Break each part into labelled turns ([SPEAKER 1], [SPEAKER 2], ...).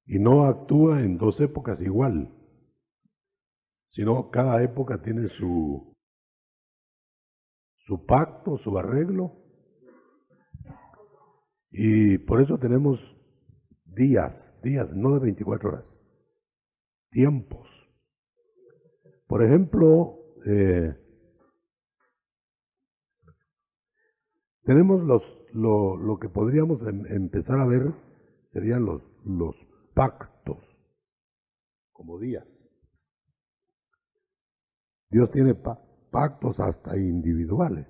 [SPEAKER 1] Y no actúa en dos épocas igual, sino cada época tiene su pacto, su arreglo, y por eso tenemos días, no de 24 horas, tiempos. Por ejemplo, tenemos lo que podríamos empezar a ver serían los pactos, como días. Dios tiene pactos hasta individuales.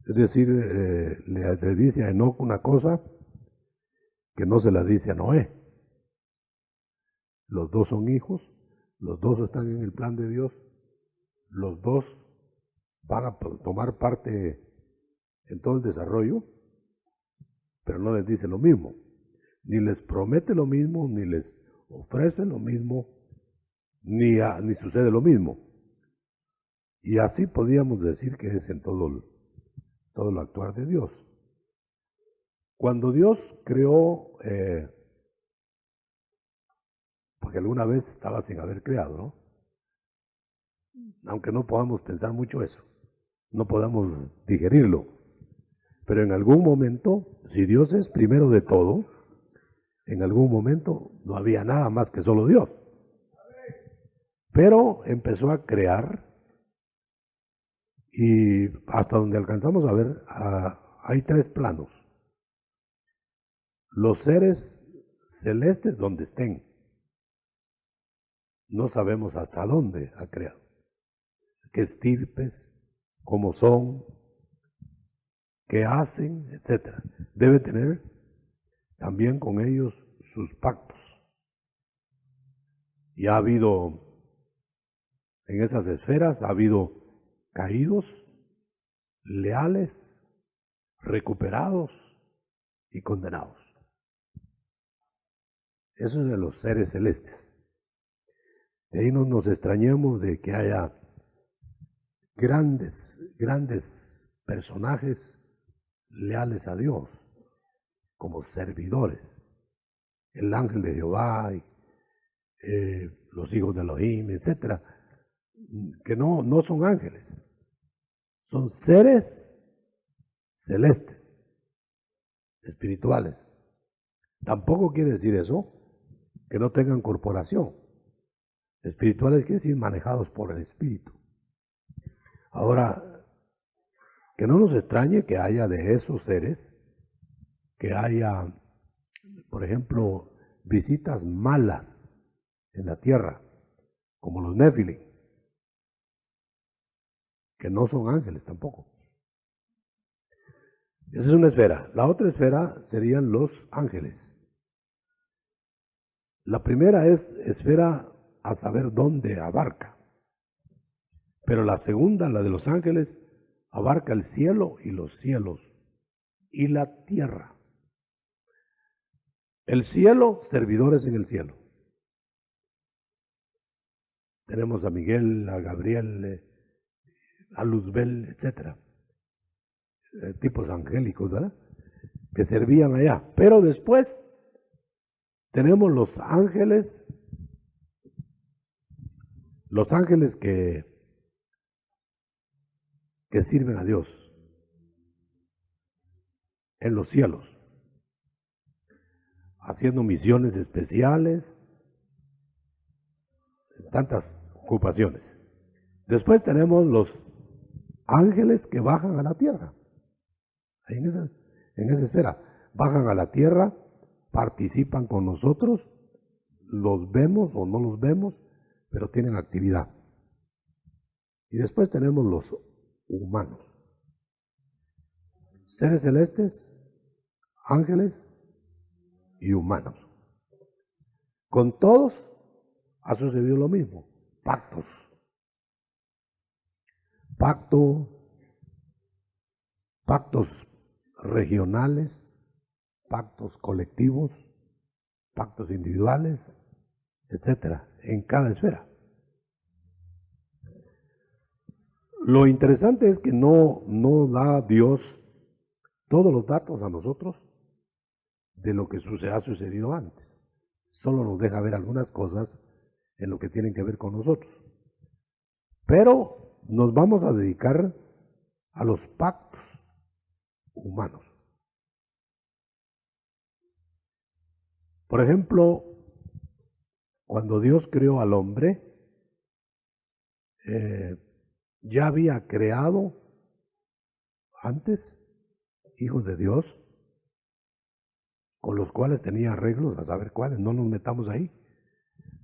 [SPEAKER 1] Es decir, le dice a Enoc una cosa que no se la dice a Noé. Los dos son hijos, los dos están en el plan de Dios, los dos van a tomar parte en todo el desarrollo, pero no les dice lo mismo, ni les promete lo mismo, ni les ofrece lo mismo, ni sucede lo mismo. Y así podríamos decir que es en todo el actuar de Dios. Cuando Dios creó, porque alguna vez estaba sin haber creado, ¿no? Aunque no podamos pensar mucho eso, no podamos digerirlo, pero en algún momento, si Dios es primero de todo, en algún momento no había nada más que solo Dios. Pero empezó a crear, y hasta donde alcanzamos a ver, hay tres planos. Los seres celestes donde estén, no sabemos hasta dónde ha creado, qué estirpes, cómo son, qué hacen, etc. Debe tener también con ellos sus pactos. Y ha habido, en esas esferas, ha habido caídos, leales, recuperados y condenados. Eso es de los seres celestes. De ahí no nos extrañemos de que haya grandes personajes leales a Dios, como servidores. El ángel de Jehová, los hijos de Elohim, etc. Que no son ángeles, son seres celestes, espirituales. Tampoco quiere decir eso que no tengan corporación. Espirituales quiere decir manejados por el Espíritu. Ahora, que no nos extrañe que haya de esos seres, que haya, por ejemplo, visitas malas en la tierra, como los Néfilim, que no son ángeles tampoco. Esa es una esfera. La otra esfera serían los ángeles. La primera es esfera a saber dónde abarca. Pero la segunda, la de los ángeles, abarca el cielo y los cielos y la tierra. El cielo, servidores en el cielo. Tenemos a Miguel, a Gabriel, a Luzbel, etc. Tipos angélicos, ¿verdad? Que servían allá. Pero después tenemos los ángeles que sirven a Dios en los cielos, haciendo misiones especiales, tantas ocupaciones. Después tenemos los ángeles que bajan a la tierra, en esa esfera, bajan a la tierra, participan con nosotros, los vemos o no los vemos, pero tienen actividad. Y después tenemos los humanos, seres celestes, ángeles y humanos. Con todos ha sucedido lo mismo, pactos. Pactos regionales, pactos colectivos, pactos individuales, etcétera, en cada esfera. Lo interesante es que no da Dios todos los datos a nosotros de lo que ha sucedido antes. Solo nos deja ver algunas cosas en lo que tienen que ver con nosotros. Pero nos vamos a dedicar a los pactos humanos. Por ejemplo, cuando Dios creó al hombre, ya había creado antes hijos de Dios, con los cuales tenía arreglos, a saber cuáles, no nos metamos ahí.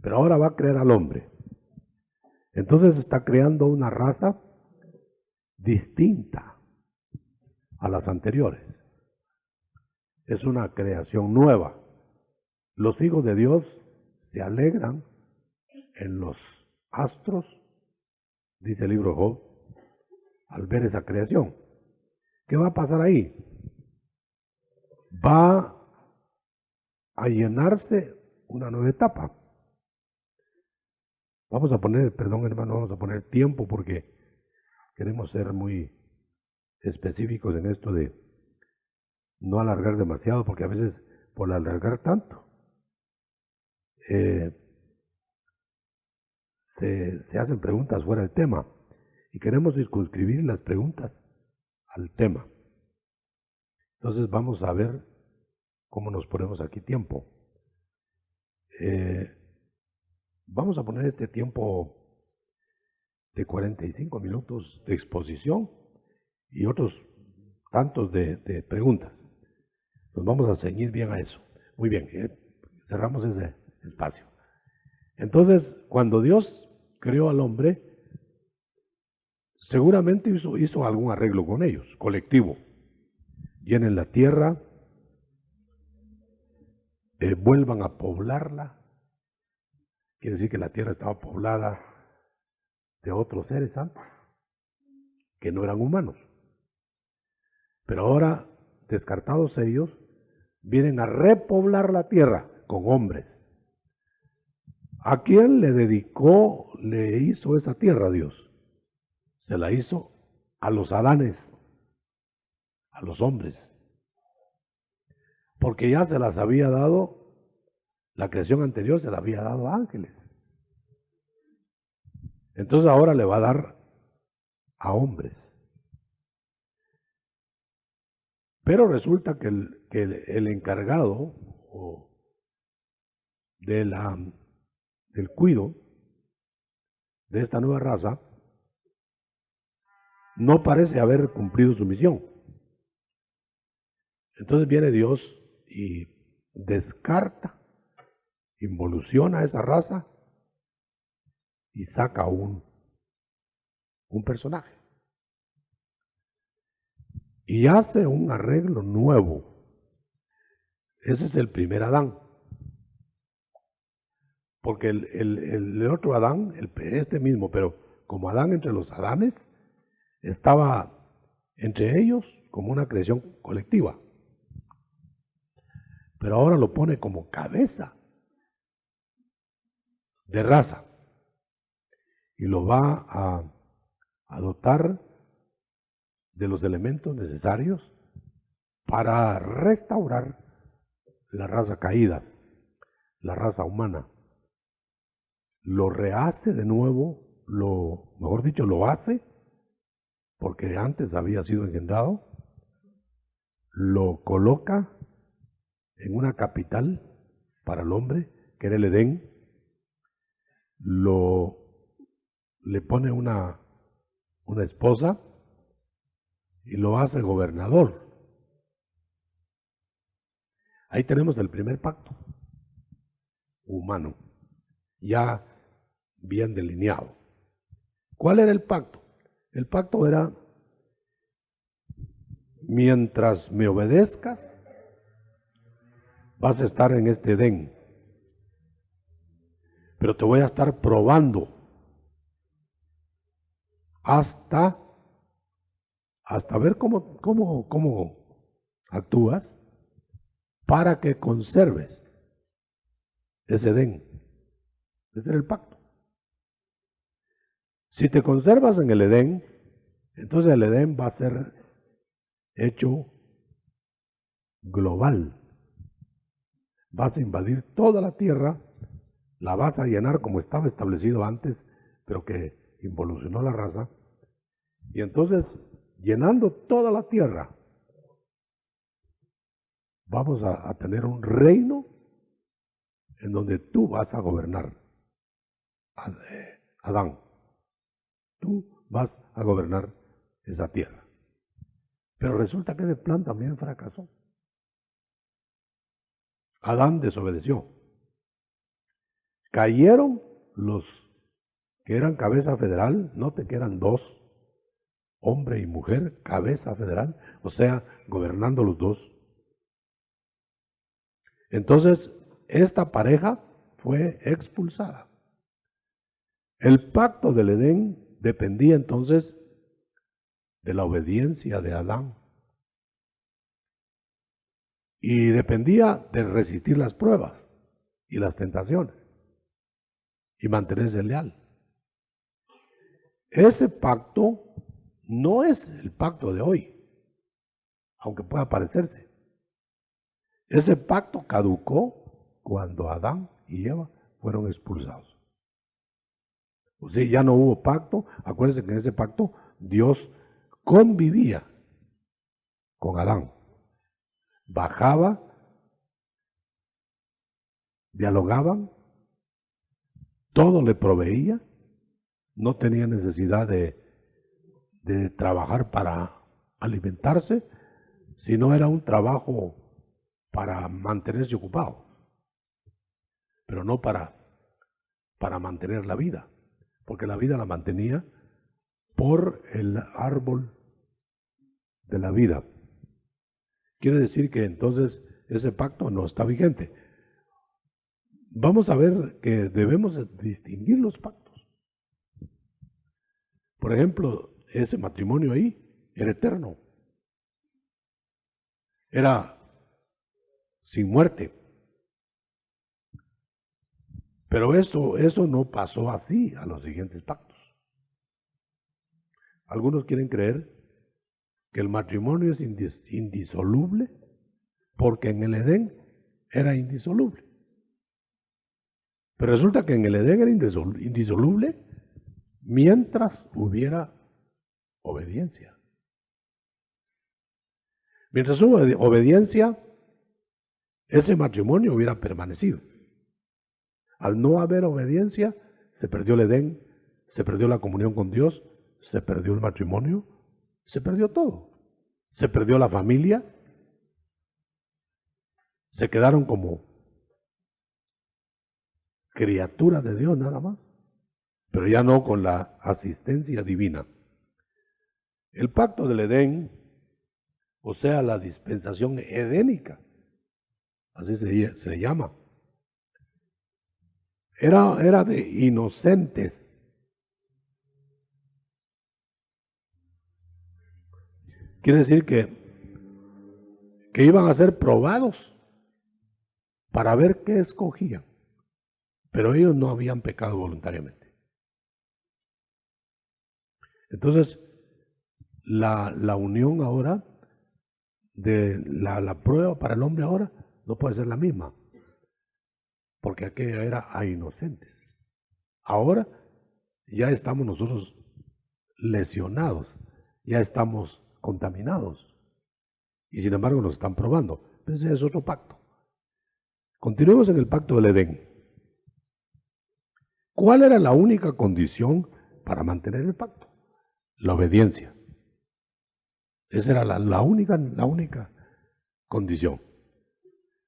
[SPEAKER 1] Pero ahora va a crear al hombre. Entonces está creando una raza distinta a las anteriores. Es una creación nueva. Los hijos de Dios se alegran en los astros, dice el libro de Job, al ver esa creación. ¿Qué va a pasar ahí? Va a llenarse una nueva etapa. Vamos a poner, perdón hermano, vamos a poner tiempo porque queremos ser muy específicos en esto de no alargar demasiado, porque a veces por alargar tanto se hacen preguntas fuera del tema y queremos circunscribir las preguntas al tema. Entonces vamos a ver cómo nos ponemos aquí tiempo. Vamos a poner este tiempo de 45 minutos de exposición y otros tantos de preguntas. Nos vamos a ceñir bien a eso. Muy bien, cerramos ese espacio. Entonces, cuando Dios creó al hombre, seguramente hizo algún arreglo con ellos, colectivo. Llenen la tierra, vuelvan a poblarla. Quiere decir que la tierra estaba poblada de otros seres antes, que no eran humanos. Pero ahora, descartados ellos, vienen a repoblar la tierra con hombres. ¿A quién le hizo esa tierra Dios? Se la hizo a los Adanes, a los hombres. Porque ya se las había dado, la creación anterior se la había dado a ángeles. Entonces ahora le va a dar a hombres. Pero resulta que el encargado del cuidado de esta nueva raza no parece haber cumplido su misión. Entonces viene Dios y descarta, involuciona a esa raza y saca un personaje. Y hace un arreglo nuevo. Ese es el primer Adán. Porque el otro Adán, este mismo, pero como Adán entre los Adanes, estaba entre ellos como una creación colectiva. Pero ahora lo pone como cabeza de raza. Y lo va a dotar de los elementos necesarios para restaurar la raza caída, la raza humana. Lo rehace de nuevo, mejor dicho, lo hace, porque antes había sido engendrado, lo coloca en una capital para el hombre, que era el Edén, le pone una esposa y lo hace gobernador. Ahí tenemos el primer pacto humano, ya bien delineado. ¿Cuál era el pacto? El pacto era: mientras me obedezcas, vas a estar en este Edén, pero te voy a estar probando hasta ver cómo actúas para que conserves ese Edén. Ese era el pacto. Si te conservas en el Edén, entonces el Edén va a ser hecho global. vas a invadir toda la tierra, la vas a llenar como estaba establecido antes, pero que involucionó la raza, y entonces, llenando toda la tierra, vamos a tener un reino en donde tú vas a gobernar, Adán. Tú vas a gobernar esa tierra. Pero resulta que ese plan también fracasó. Adán desobedeció. Cayeron los que eran cabeza federal, note que eran dos, hombre y mujer, cabeza federal, o sea, gobernando los dos. Entonces, esta pareja fue expulsada. El pacto del Edén dependía entonces de la obediencia de Adán. Y dependía de resistir las pruebas y las tentaciones y mantenerse leal. Ese pacto no es el pacto de hoy, aunque pueda parecerse. Ese pacto caducó cuando Adán y Eva fueron expulsados. O sea, ya no hubo pacto. Acuérdense que en ese pacto Dios convivía con Adán. Bajaba, dialogaban, todo le proveía, no tenía necesidad de trabajar para alimentarse, sino era un trabajo para mantenerse ocupado, pero no para mantener la vida, porque la vida la mantenía por el árbol de la vida. Quiere decir que entonces ese pacto no está vigente. Vamos a ver que debemos distinguir los pactos. Por ejemplo, ese matrimonio ahí era eterno. Era sin muerte. Pero eso no pasó así a los siguientes pactos. Algunos quieren creer que el matrimonio es indisoluble porque en el Edén era indisoluble. Pero resulta que en el Edén era indisoluble mientras hubiera obediencia. Mientras hubo obediencia, ese matrimonio hubiera permanecido. Al no haber obediencia, se perdió el Edén, se perdió la comunión con Dios, se perdió el matrimonio, se perdió todo. Se perdió la familia, se quedaron como criaturas de Dios nada más, pero ya no con la asistencia divina. El pacto del Edén, o sea, la dispensación edénica, así se llama, era de inocentes. Quiere decir que iban a ser probados para ver qué escogían, pero ellos no habían pecado voluntariamente. Entonces, la unión ahora, de la prueba para el hombre ahora, no puede ser la misma, porque aquella era a inocentes. Ahora ya estamos nosotros lesionados, ya estamos contaminados, y sin embargo nos están probando. Ese es otro pacto. Continuemos en el pacto del Edén. ¿Cuál era la única condición para mantener el pacto? La obediencia. Esa era la única condición.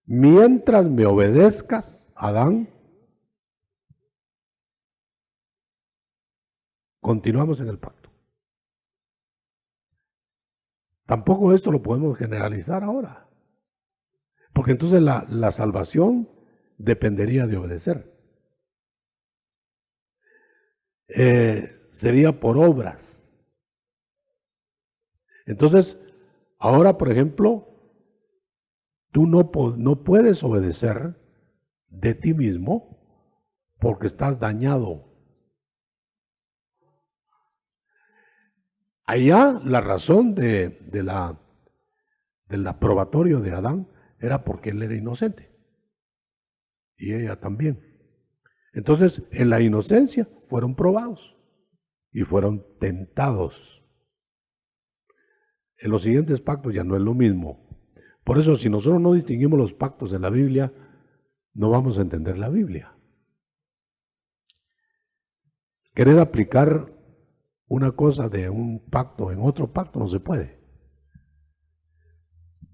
[SPEAKER 1] Mientras me obedezcas, Adán, continuamos en el pacto. Tampoco esto lo podemos generalizar ahora, porque entonces la salvación dependería de obedecer. Sería por obras. Entonces, ahora, por ejemplo, tú no puedes obedecer de ti mismo porque estás dañado. Allá la razón del aprobatorio de Adán era porque él era inocente. y ella también. Entonces, en la inocencia fueron probados y fueron tentados. En los siguientes pactos ya no es lo mismo. Por eso, si nosotros no distinguimos los pactos en la Biblia, no vamos a entender la Biblia. Querer aplicar una cosa de un pacto en otro pacto no se puede.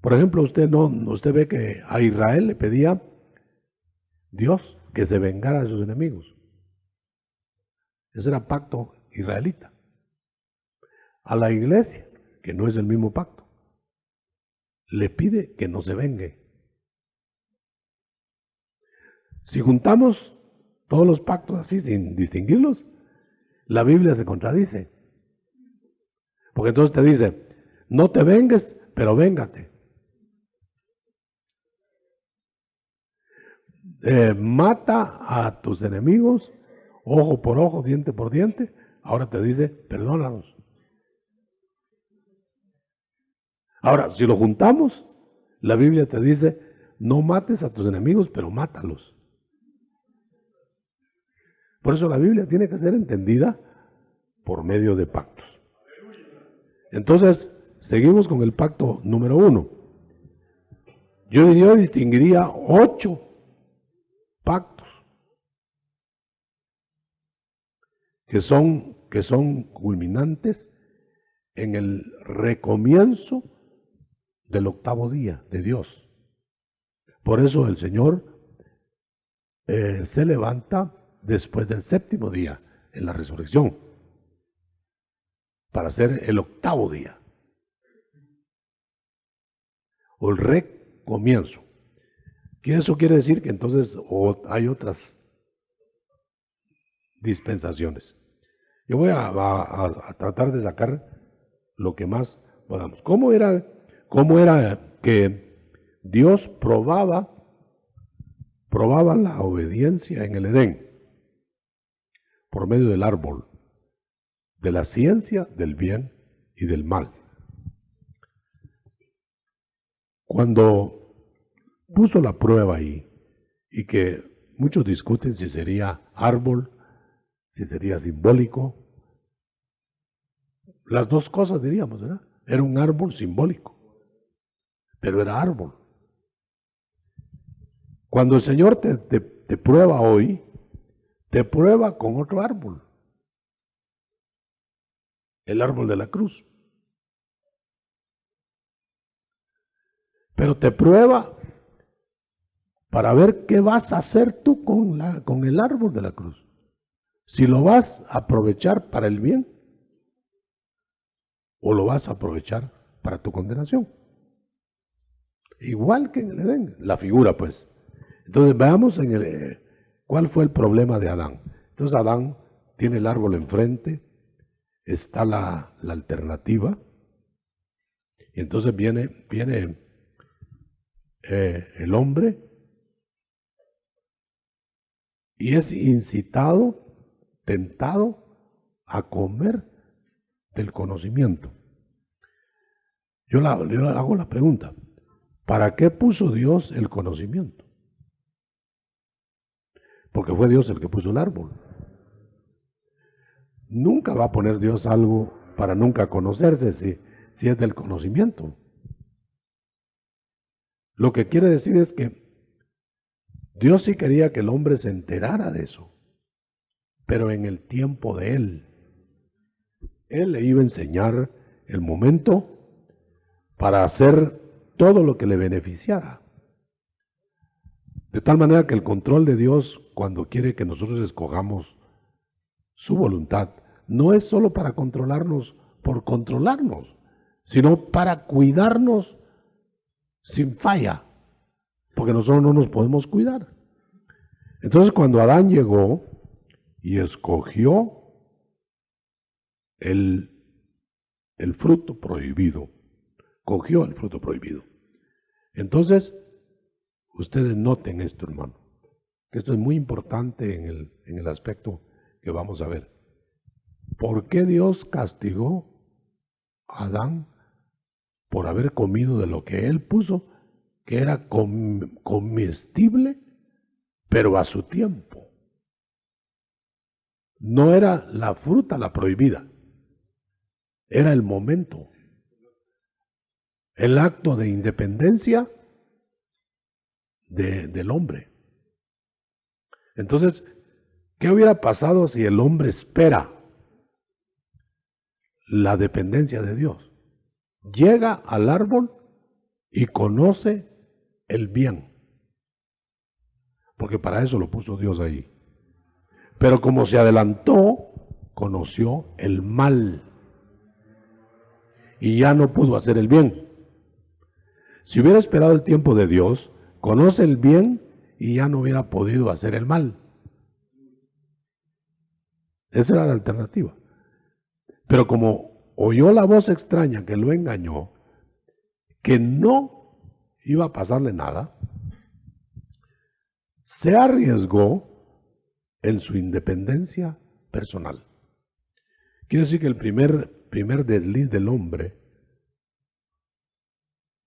[SPEAKER 1] Por ejemplo, usted ve que a Israel le pedía Dios que se vengara de sus enemigos. Ese era pacto israelita. A la iglesia, que no es el mismo pacto, le pide que no se vengue. Si juntamos todos los pactos así, sin distinguirlos, la Biblia se contradice. Porque entonces te dice, no te vengues, pero véngate. Mata a tus enemigos, ojo por ojo, diente por diente. Ahora te dice, perdónalos. Ahora, si lo juntamos, la Biblia te dice, no mates a tus enemigos, pero mátalos. Por eso la Biblia tiene que ser entendida por medio de pactos. Entonces, seguimos con el pacto número 1. Yo distinguiría 8 pactos que son culminantes en el recomienzo del 8º día de Dios. Por eso el Señor se levanta después del 7º día en la resurrección para hacer el 8º día o el recomienzo. Eso quiere decir que entonces hay otras dispensaciones. Yo voy a tratar de sacar lo que más podamos. ¿Cómo era que Dios probaba la obediencia en el Edén? Por medio del árbol, de la ciencia del bien y del mal. Cuando puso la prueba ahí, y que muchos discuten si sería árbol, si sería simbólico, las dos cosas diríamos, ¿verdad? Era un árbol simbólico, pero era árbol. Cuando el Señor te prueba hoy, te prueba con otro árbol, el árbol de la cruz. Pero te prueba para ver qué vas a hacer tú con el árbol de la cruz. Si lo vas a aprovechar para el bien o lo vas a aprovechar para tu condenación. Igual que en el Edén, la figura pues. Entonces veamos cuál fue el problema de Adán. Entonces Adán tiene el árbol enfrente, está la alternativa, y entonces viene el hombre y es incitado, tentado a comer del conocimiento. Yo le hago la pregunta, ¿para qué puso Dios el conocimiento? Porque fue Dios el que puso el árbol. Nunca va a poner Dios algo para nunca conocerse si es del conocimiento. Lo que quiere decir es que Dios sí quería que el hombre se enterara de eso, pero en el tiempo de Él. Él le iba a enseñar el momento para hacer todo lo que le beneficiara. De tal manera que el control de Dios, cuando quiere que nosotros escojamos su voluntad, no es solo para controlarnos por controlarnos, sino para cuidarnos sin falla, porque nosotros no nos podemos cuidar. Entonces cuando Adán llegó y escogió el fruto prohibido, cogió el fruto prohibido. Entonces, ustedes noten esto, hermano, que esto es muy importante en el aspecto que vamos a ver. ¿Por qué Dios castigó a Adán por haber comido de lo que él puso, que era comestible pero a su tiempo. No era la fruta la prohibida, era el momento, el acto de independencia del hombre. Entonces, ¿qué hubiera pasado si el hombre espera la dependencia de Dios? Llega al árbol y conoce el bien, porque para eso lo puso Dios ahí. Pero como se adelantó, conoció el mal y ya no pudo hacer el bien. Si hubiera esperado el tiempo de Dios, conoce el bien y ya no hubiera podido hacer el mal. Esa era la alternativa. Pero como oyó la voz extraña que lo engañó, que no iba a pasarle nada, se arriesgó en su independencia personal. Quiere decir que el primer desliz del hombre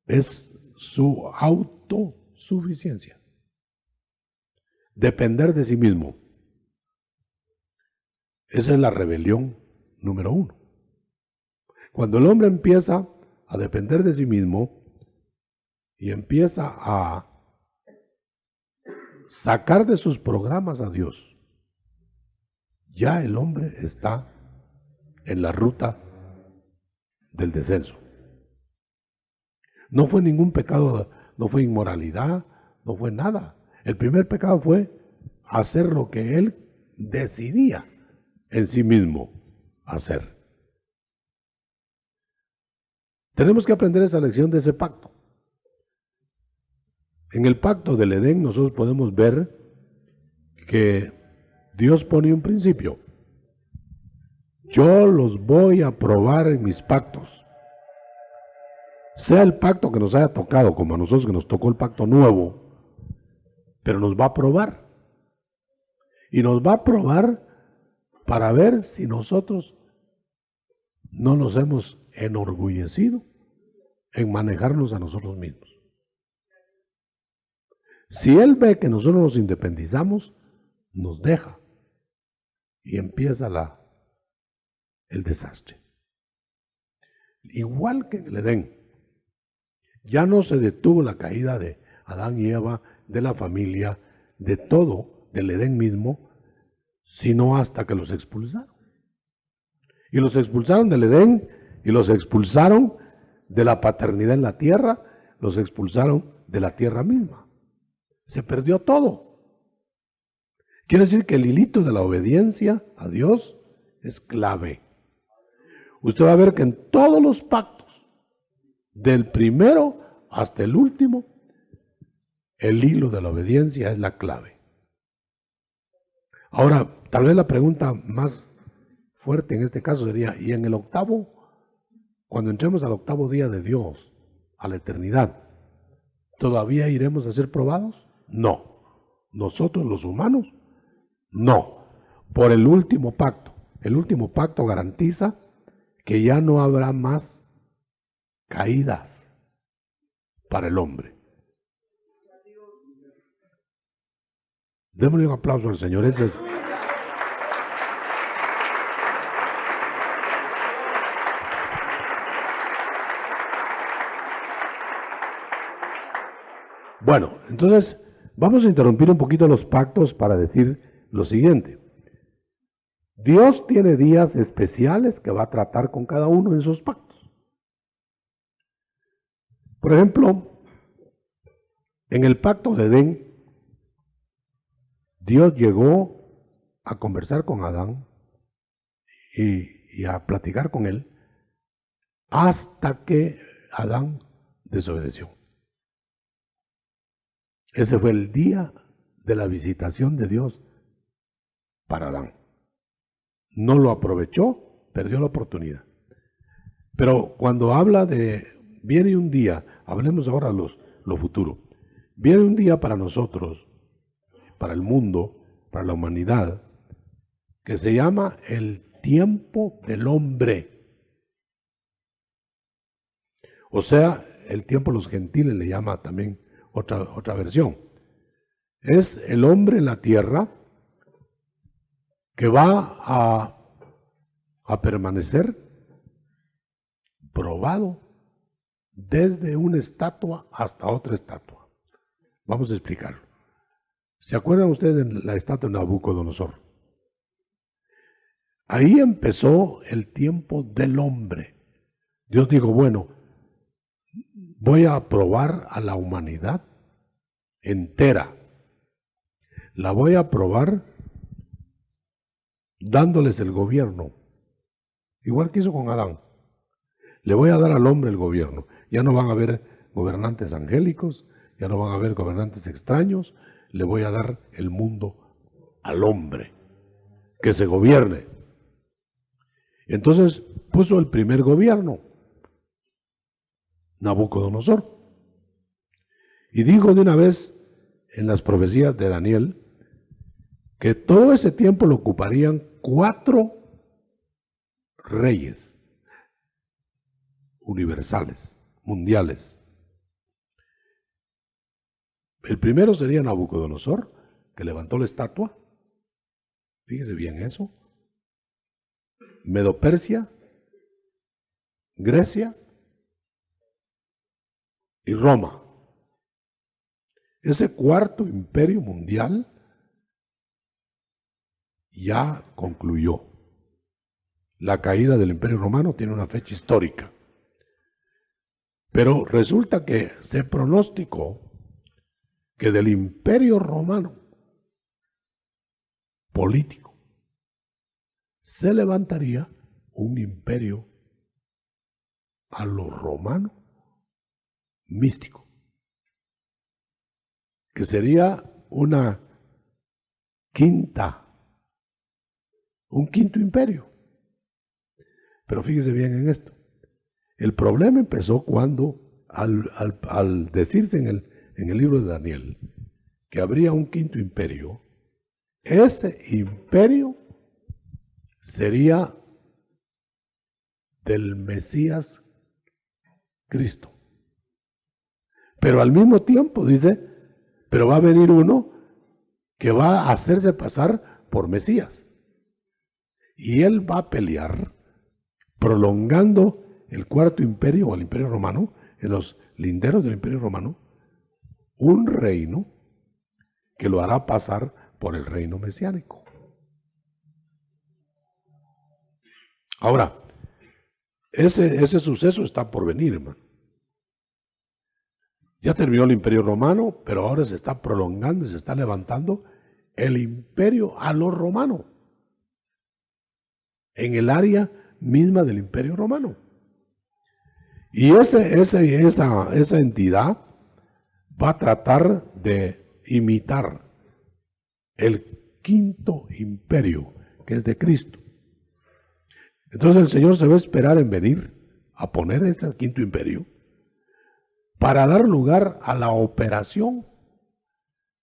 [SPEAKER 1] es su autosuficiencia, depender de sí mismo. Esa es la rebelión número 1. Cuando el hombre empieza a depender de sí mismo y empieza a sacar de sus programas a Dios, ya el hombre está en la ruta del descenso. No fue ningún pecado, no fue inmoralidad, no fue nada. El primer pecado fue hacer lo que él decidía en sí mismo hacer. Tenemos que aprender esa lección de ese pacto. En el pacto del Edén nosotros podemos ver que Dios pone un principio. Yo los voy a probar en mis pactos. Sea el pacto que nos haya tocado, como a nosotros que nos tocó el pacto nuevo, pero nos va a probar. Y nos va a probar para ver si nosotros no nos hemos enorgullecido en manejarnos a nosotros mismos. Si Él ve que nosotros nos independizamos, nos deja y empieza el desastre. Igual que en el Edén, ya no se detuvo la caída de Adán y Eva, de la familia, de todo, del Edén mismo, sino hasta que los expulsaron. Y los expulsaron del Edén y los expulsaron de la paternidad en la tierra, los expulsaron de la tierra misma. Se perdió todo. Quiere decir que el hilito de la obediencia a Dios es clave. Usted va a ver que en todos los pactos, del primero hasta el último, el hilo de la obediencia es la clave. Ahora, tal vez la pregunta más fuerte en este caso sería, ¿y en el octavo, cuando entremos al octavo día de Dios, a la eternidad, todavía iremos a ser probados? No. Nosotros los humanos, no. Por el último pacto. El último pacto garantiza que ya no habrá más caídas para el hombre. Démosle un aplauso al Señor. Ese es. Bueno, entonces vamos a interrumpir un poquito los pactos para decir lo siguiente. Dios tiene días especiales que va a tratar con cada uno de esos pactos. Por ejemplo, en el pacto de Edén, Dios llegó a conversar con Adán y a platicar con él hasta que Adán desobedeció. Ese fue el día de la visitación de Dios para Adán. No lo aprovechó, perdió la oportunidad. Pero cuando habla de, viene un día, hablemos ahora lo futuro, viene un día para nosotros, para el mundo, para la humanidad, que se llama el tiempo del hombre. O sea, el tiempo los gentiles le llama también otra versión. es el hombre en la tierra que va a permanecer probado desde una estatua hasta otra estatua. Vamos a explicarlo. ¿Se acuerdan ustedes de la estatua de Nabucodonosor? Ahí empezó el tiempo del hombre. Dios dijo, bueno, voy a probar a la humanidad entera. La voy a probar dándoles el gobierno, igual que hizo con Adán. Le voy a dar al hombre el gobierno. Ya no van a haber gobernantes angélicos, ya no van a haber gobernantes extraños. Le voy a dar el mundo al hombre, que se gobierne. Entonces puso el primer gobierno, Nabucodonosor, y dijo de una vez en las profecías de Daniel que todo ese tiempo lo ocuparían 4 reyes universales, mundiales. El primero sería Nabucodonosor, que levantó la estatua. Fíjese bien eso. Medo-Persia, Grecia y Roma. Ese cuarto imperio mundial ya concluyó. La caída del Imperio Romano tiene una fecha histórica. Pero resulta que se pronosticó que del Imperio Romano político se levantaría un imperio a lo romano místico, que sería un quinto imperio. Pero fíjese bien en esto. El problema empezó cuando, al decirse en el libro de Daniel que habría un quinto imperio, ese imperio sería del Mesías Cristo. Pero al mismo tiempo dice, pero va a venir uno que va a hacerse pasar por Mesías. Y él va a pelear prolongando el cuarto imperio o el imperio romano, en los linderos del imperio romano, un reino que lo hará pasar por el reino mesiánico. Ahora, ese suceso está por venir, hermano. Ya terminó el imperio romano, pero ahora se está prolongando y se está levantando el imperio a lo romano, en el área misma del imperio romano. Y esa entidad va a tratar de imitar el quinto imperio, que es de Cristo. Entonces el Señor se va a esperar en venir a poner ese quinto imperio para dar lugar a la operación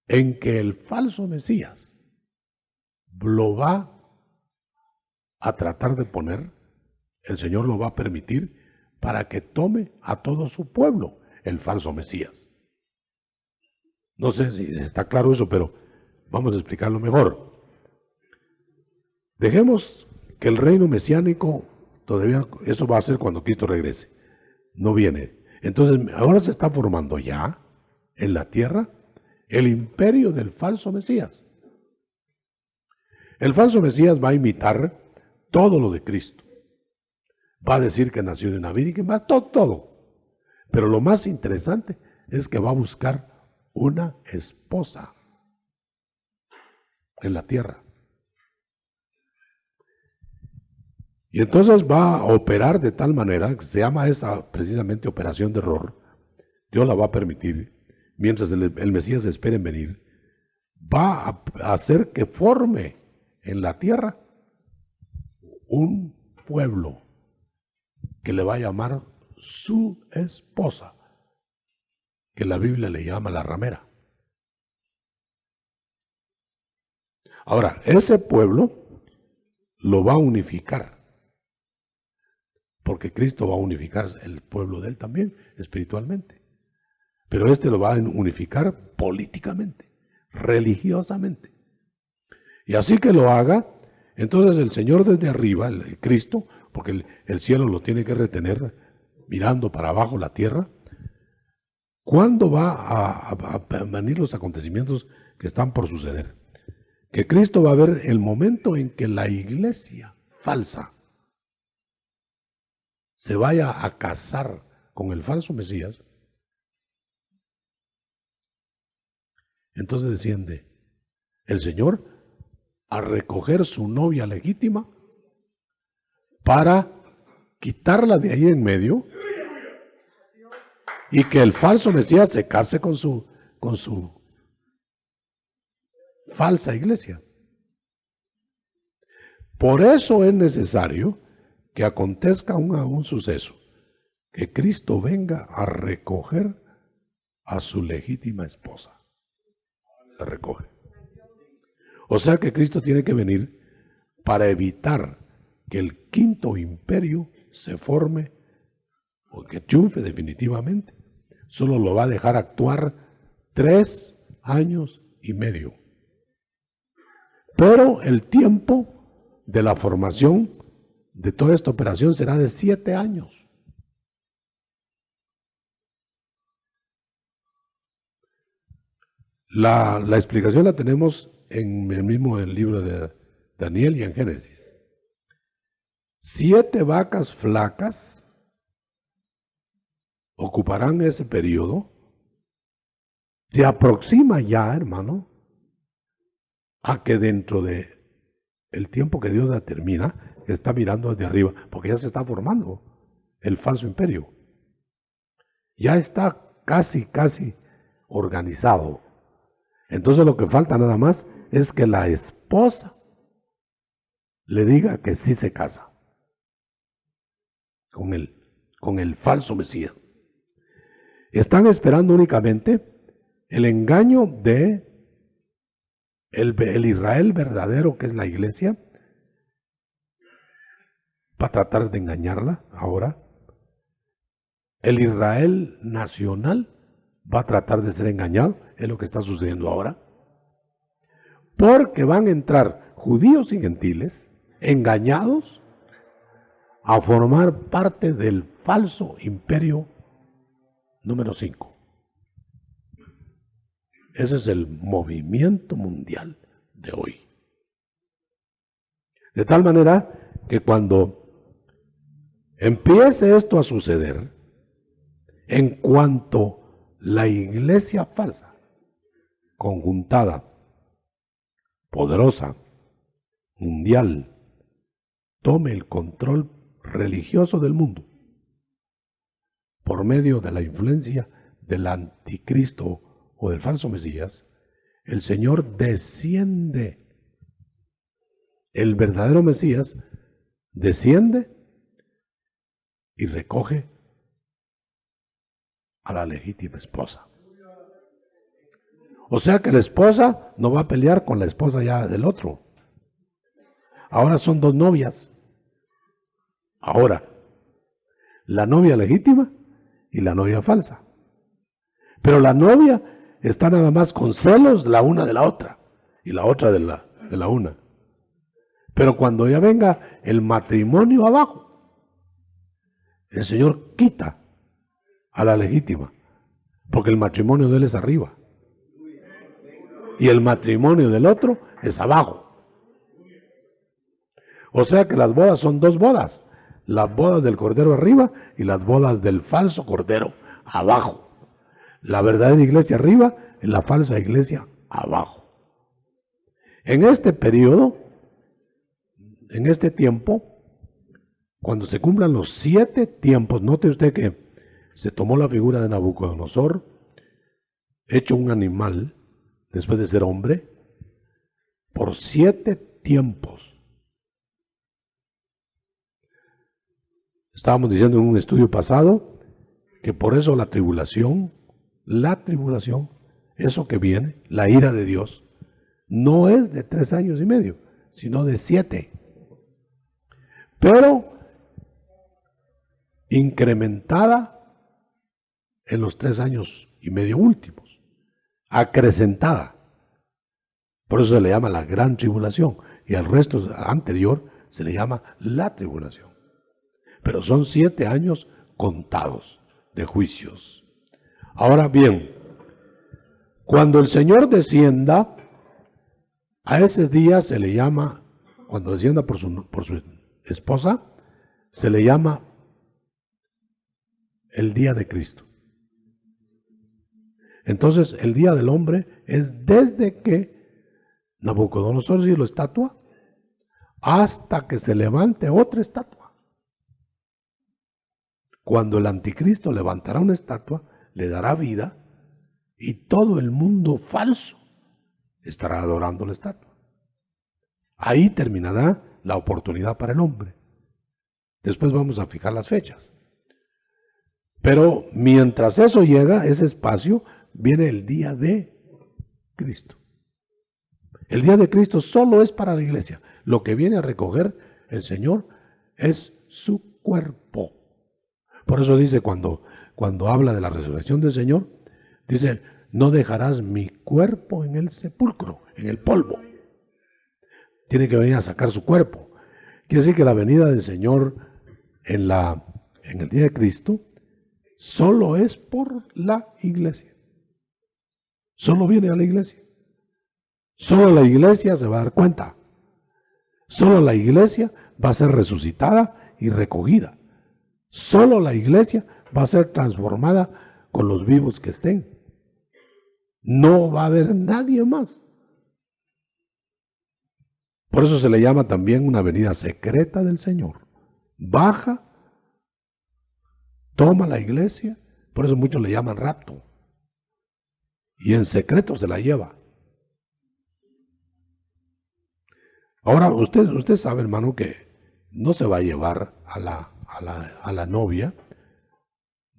[SPEAKER 1] en que el falso Mesías lo va a tratar de poner, el Señor lo va a permitir para que tome a todo su pueblo, el falso Mesías. No sé si está claro eso, pero vamos a explicarlo mejor. Dejemos que el reino mesiánico, todavía eso va a ser cuando Cristo regrese, no viene. Entonces ahora se está formando ya en la tierra el imperio del falso Mesías. El falso Mesías va a imitar todo lo de Cristo. Va a decir que nació de una virgen, va todo. Pero lo más interesante es que va a buscar una esposa en la tierra. Y entonces va a operar de tal manera, que se llama esa precisamente operación de error. Dios la va a permitir, mientras el Mesías espera en venir, va a hacer que forme en la tierra un pueblo que le va a llamar su esposa, que la Biblia le llama la ramera. Ahora, ese pueblo lo va a unificar, porque Cristo va a unificar el pueblo de él también, espiritualmente. Pero este lo va a unificar políticamente, religiosamente. Y así que lo haga, entonces el Señor desde arriba, el Cristo, porque el cielo lo tiene que retener mirando para abajo la tierra, ¿cuándo va a venir los acontecimientos que están por suceder? Que Cristo va a ver el momento en que la iglesia falsa se vaya a casar con el falso Mesías. Entonces desciende el Señor a recoger su novia legítima para quitarla de ahí en medio y que el falso Mesías se case con su falsa iglesia. Por eso es necesario que acontezca un suceso, que Cristo venga a recoger a su legítima esposa. La recoge. O sea que Cristo tiene que venir para evitar que el quinto imperio se forme o que triunfe definitivamente. Solo lo va a dejar actuar 3 años y medio. Pero el tiempo de la formación de toda esta operación será de 7 años. La explicación la tenemos en el mismo libro de Daniel y en Génesis. 7 vacas flacas ocuparán ese periodo. Se aproxima ya, hermano, a que dentro de el tiempo que Dios determina, está mirando desde arriba, porque ya se está formando el falso imperio. Ya está casi organizado. Entonces lo que falta nada más es que la esposa le diga que sí se casa con el falso Mesías. Están esperando únicamente el engaño de el Israel verdadero, que es la iglesia, para tratar de engañarla ahora. El Israel nacional va a tratar de ser engañado, es lo que está sucediendo ahora. Porque van a entrar judíos y gentiles engañados a formar parte del falso imperio número 5. Ese es el movimiento mundial de hoy. De tal manera que cuando empiece esto a suceder, en cuanto la iglesia falsa, conjuntada, poderosa, mundial, tome el control religioso del mundo por medio de la influencia del anticristo o del falso Mesías, el Señor desciende. El verdadero Mesías desciende y recoge a la legítima esposa. O sea que la esposa no va a pelear con la esposa ya del otro. Ahora son 2 novias. Ahora, la novia legítima y la novia falsa. Pero la novia está nada más con celos la una de la otra y la otra de la una. Pero cuando ya venga el matrimonio abajo, el Señor quita a la legítima, porque el matrimonio de él es arriba y el matrimonio del otro es abajo. O sea que las bodas son 2 bodas, las bodas del cordero arriba y las bodas del falso cordero abajo. La verdadera iglesia arriba y la falsa iglesia abajo. En este periodo, en este tiempo, cuando se cumplan los 7 tiempos, note usted que se tomó la figura de Nabucodonosor, hecho un animal, después de ser hombre, por 7 tiempos. Estábamos diciendo en un estudio pasado que por eso la tribulación, eso que viene, la ira de Dios, no es de 3 años y medio, sino de 7. Pero incrementada en los 3 años y medio últimos, acrecentada. Por eso se le llama la gran tribulación. Y al resto anterior se le llama la tribulación. Pero son 7 años contados de juicios. Ahora bien, cuando el Señor descienda, a ese día se le llama, cuando descienda por su esposa, se le llama el día de Cristo. Entonces, el día del hombre es desde que Nabucodonosor hizo la estatua hasta que se levante otra estatua. Cuando el anticristo levantará una estatua, le dará vida y todo el mundo falso estará adorando la estatua. Ahí terminará la oportunidad para el hombre. Después vamos a fijar las fechas. Pero mientras eso llega, ese espacio, viene el día de Cristo. El día de Cristo solo es para la iglesia. Lo que viene a recoger el Señor es su cuerpo. Por eso dice cuando habla de la resurrección del Señor, dice, no dejarás mi cuerpo en el sepulcro, en el polvo. Tiene que venir a sacar su cuerpo. Quiere decir que la venida del Señor en el día de Cristo solo es por la iglesia. Solo viene a la iglesia. Solo la iglesia se va a dar cuenta. Solo la iglesia va a ser resucitada y recogida. Solo la iglesia va a ser transformada con los vivos que estén. No va a haber nadie más. Por eso se le llama también una venida secreta del Señor. Baja, toma la iglesia, por eso muchos le llaman rapto. Y en secreto se la lleva. Ahora, usted sabe, hermano, que no se va a llevar a la novia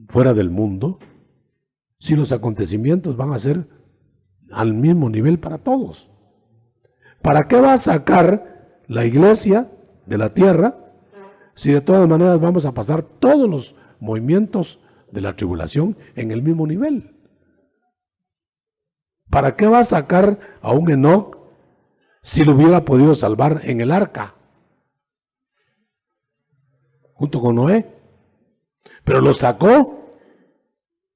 [SPEAKER 1] fuera del mundo si los acontecimientos van a ser al mismo nivel para todos. ¿Para qué va a sacar la iglesia de la tierra si de todas maneras vamos a pasar todos los movimientos de la tribulación en el mismo nivel? ¿Para qué va a sacar a un Enoc si lo hubiera podido salvar en el arca junto con Noé? Pero lo sacó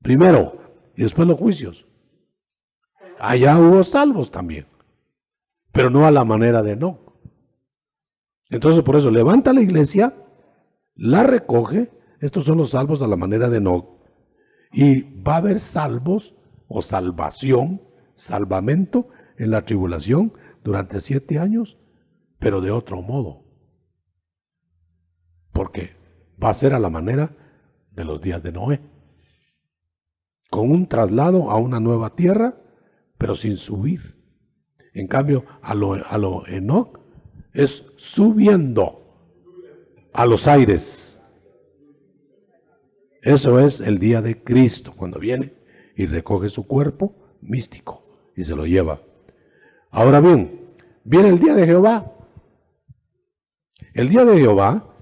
[SPEAKER 1] primero y después los juicios. Allá hubo salvos también, pero no a la manera de Enoc. Entonces por eso levanta la iglesia, la recoge, estos son los salvos a la manera de Enoc, y va a haber salvos o salvación, salvamento en la tribulación durante 7 años, pero de otro modo, porque va a ser a la manera de los días de Noé, con un traslado a una nueva tierra, pero sin subir. En cambio, a lo Enoc es subiendo a los aires. Eso es el día de Cristo, cuando viene y recoge su cuerpo místico y se lo lleva. Ahora bien, viene el día de Jehová. El día de Jehová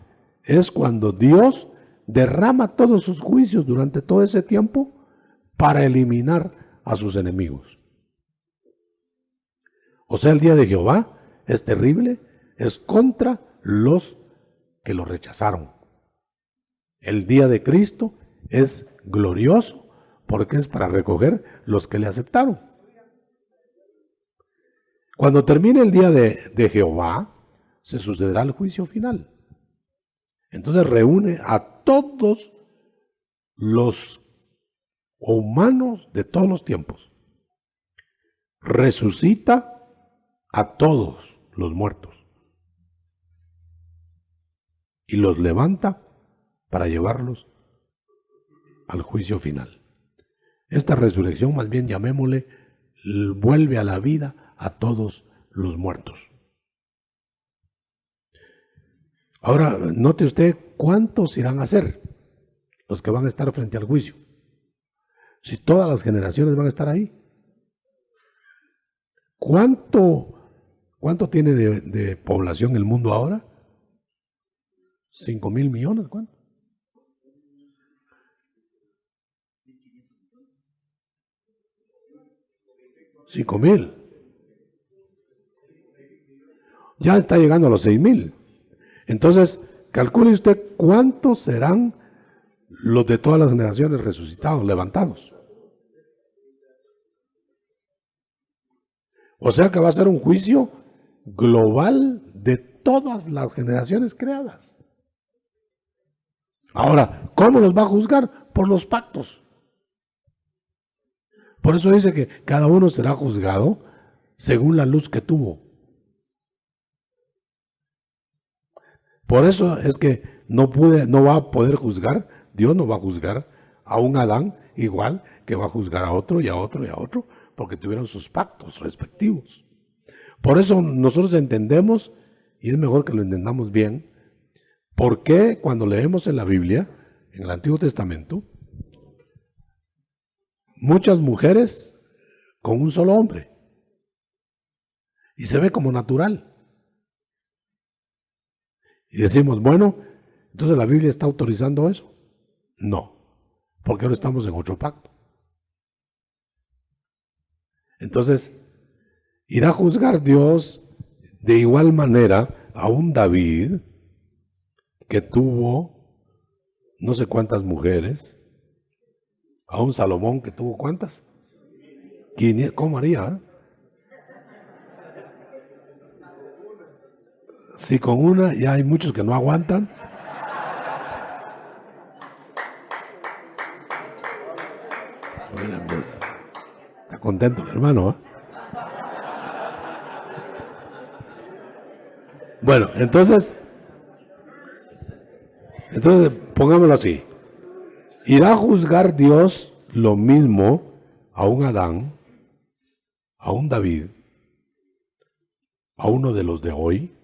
[SPEAKER 1] es cuando Dios derrama todos sus juicios durante todo ese tiempo para eliminar a sus enemigos. O sea, el día de Jehová es terrible, es contra los que lo rechazaron. El día de Cristo es glorioso porque es para recoger los que le aceptaron. Cuando termine el día de Jehová, se sucederá el juicio final. Entonces reúne a todos los humanos de todos los tiempos. Resucita a todos los muertos y los levanta para llevarlos al juicio final. Esta resurrección, más bien llamémosle, vuelve a la vida a todos los muertos. Ahora, note usted cuántos irán a ser los que van a estar frente al juicio. Si todas las generaciones van a estar ahí. ¿Cuánto tiene de población el mundo ahora? 5.000 millones, ¿cuánto? 5.000. Ya está llegando a los 6,000. Entonces, calcule usted cuántos serán los de todas las generaciones resucitados, levantados. O sea que va a ser un juicio global de todas las generaciones creadas. Ahora, ¿cómo los va a juzgar? Por los pactos. Por eso dice que cada uno será juzgado según la luz que tuvo. Por eso es que no va a poder juzgar, Dios no va a juzgar a un Adán igual que va a juzgar a otro y a otro y a otro, porque tuvieron sus pactos respectivos. Por eso nosotros entendemos, y es mejor que lo entendamos bien, por qué cuando leemos en la Biblia, en el Antiguo Testamento, muchas mujeres con un solo hombre, y se ve como natural. Y decimos, bueno, entonces la Biblia está autorizando eso. No, porque ahora estamos en otro pacto. Entonces, irá a juzgar Dios de igual manera a un David que tuvo no sé cuántas mujeres, a un Salomón que tuvo ¿cuántas? 500, ¿cómo haría? Si con una ya hay muchos que no aguantan. Bueno, pues, está contento el hermano, ¿eh? Bueno, entonces pongámoslo así. ¿Irá a juzgar Dios lo mismo a un Adán, a un David, a uno de los de hoy?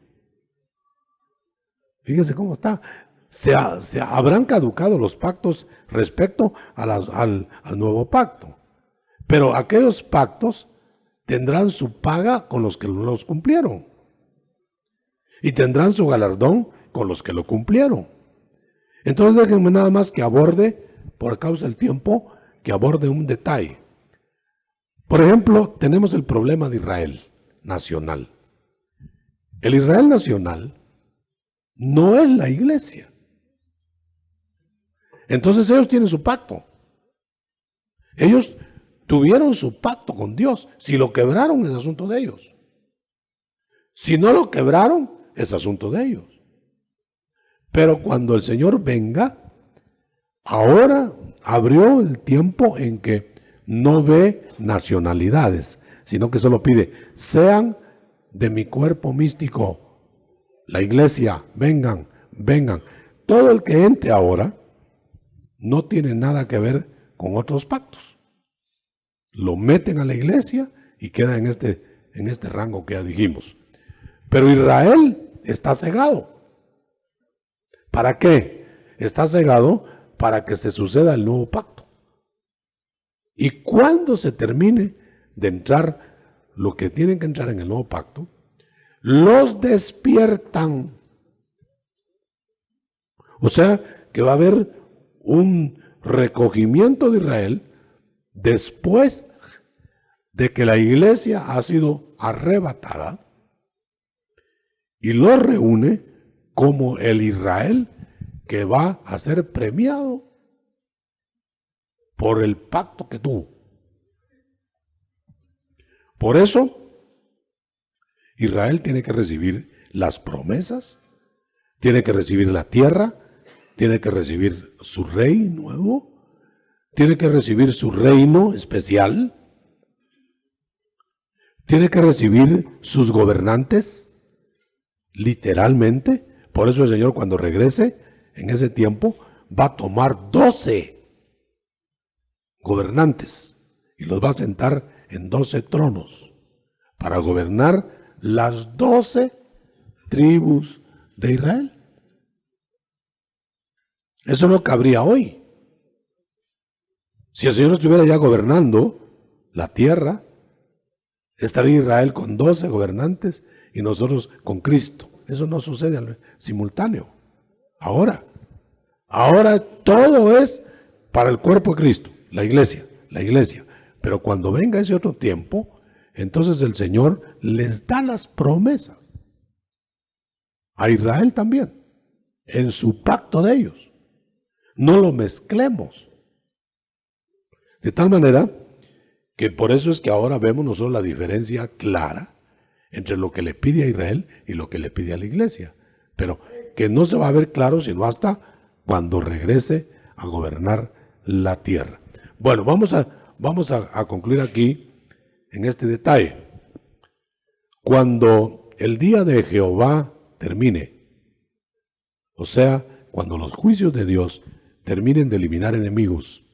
[SPEAKER 1] Fíjense cómo está. Se habrán caducado los pactos respecto al nuevo pacto. Pero aquellos pactos tendrán su paga con los que los cumplieron. Y tendrán su galardón con los que lo cumplieron. Entonces déjenme nada más que aborde, por causa del tiempo, que aborde un detalle. Por ejemplo, tenemos el problema de Israel nacional. El Israel nacional no es la iglesia. Entonces ellos tienen su pacto. Ellos tuvieron su pacto con Dios. Si lo quebraron, es asunto de ellos. Si no lo quebraron, es asunto de ellos. Pero cuando el Señor venga, ahora abrió el tiempo en que no ve nacionalidades, sino que solo pide, sean de mi cuerpo místico, la iglesia, vengan, vengan. Todo el que entre ahora no tiene nada que ver con otros pactos. Lo meten a la iglesia y queda en este rango que ya dijimos. Pero Israel está cegado. ¿Para qué? Está cegado para que se suceda el nuevo pacto. Y cuando se termine de entrar lo que tienen que entrar en el nuevo pacto, los despiertan. O sea que va a haber un recogimiento de Israel después de que la iglesia ha sido arrebatada y lo reúne como el Israel que va a ser premiado por el pacto que tuvo. Por eso, Israel tiene que recibir las promesas, tiene que recibir la tierra, tiene que recibir su rey nuevo, tiene que recibir su reino especial, tiene que recibir sus gobernantes, literalmente. Por eso el Señor, cuando regrese en ese tiempo, va a tomar 12 gobernantes y los va a sentar en 12 tronos para gobernar las 12 tribus de Israel. Eso no cabría hoy. Si el Señor estuviera ya gobernando la tierra, estaría Israel con 12 gobernantes y nosotros con Cristo. Eso no sucede al simultáneo. Ahora todo es para el cuerpo de Cristo, la iglesia. Pero cuando venga ese otro tiempo, entonces el Señor les da las promesas. a Israel también, en su pacto de ellos. No lo mezclemos. De tal manera que por eso es que ahora vemos nosotros la diferencia clara entre lo que le pide a Israel y lo que le pide a la iglesia. Pero que no se va a ver claro sino hasta cuando regrese a gobernar la tierra. Bueno, vamos a concluir aquí en este detalle. Cuando el día de Jehová termine, o sea, cuando los juicios de Dios terminen de eliminar enemigos,